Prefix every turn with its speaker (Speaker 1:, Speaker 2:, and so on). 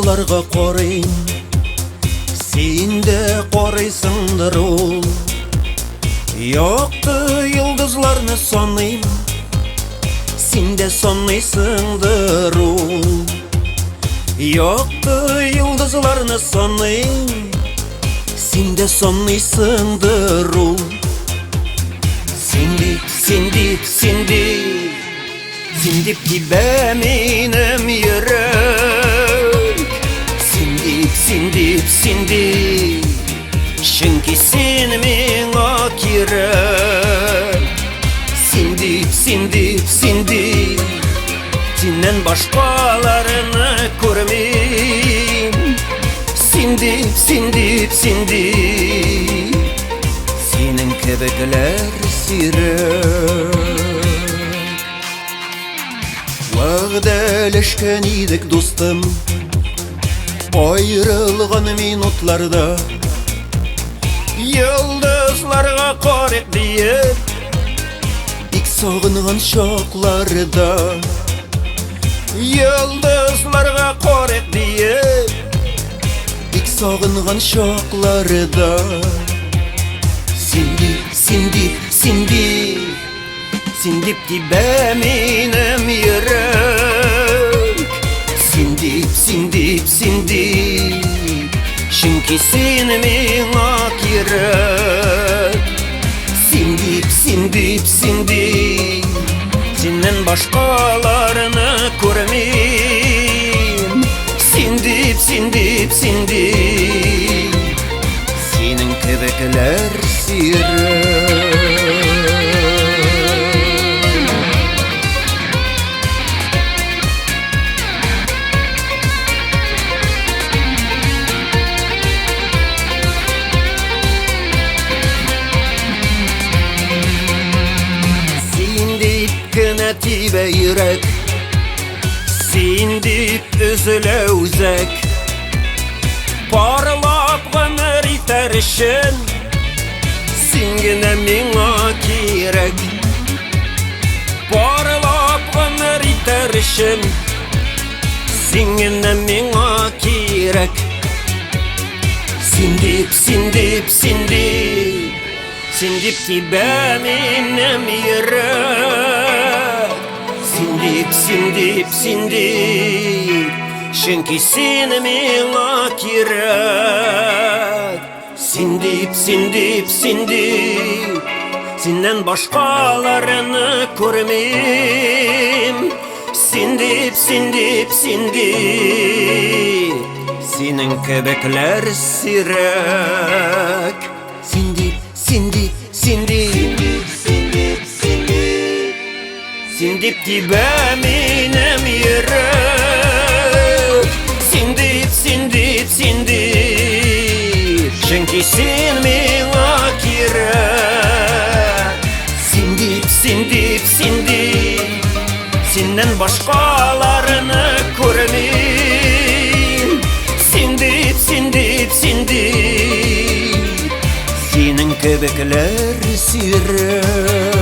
Speaker 1: Йолдызларга карыйм, син дә карыйсыңдыр ул. Якты йолдызларны саныйм, син дә саныйсыңдыр ул. Якты йолдызларны саныйм, син дә саныйсыңдыр ул. Син дип тибә минем йөрәк. Син дип, чөнки син миңа кирәк. Син дип, синнән башкаларны күрмим. Син дип, синең кебекләр сирәк. Вәгъдәләшкән идек, дустым, аерылган минутларда. Йолдызларга карыйк диеп, бик сагынган чакларда. Йолдызларга карыйк диеп, бик сагынган чакларда. Син дип тибә минем йөрәк. Син дип, чөнки син миңа кирәк. Син дип, синнән башкаларны күрмим. Син дип, синең кебекләр сирәк. Тибә йөрәк, син дип өзелә үзәк. Барлап гомер итәр өчен, син генә миңа кирәк. Барлап гомер итәр өчен, син генә миңа кирәк. Син дип, тибә минем йөрәк. Син дип, чөнки син миңа кирәк. Син дип, синнән башкаларны күрмим. Син дип, синең кебекләр сирәк. Син дип, син дип тибә минем йөрәк. Син дип, чөнки син миңа кирәк. Син дип, синнән башкаларны күрмим. Син дип, синең кебекләр сирәк.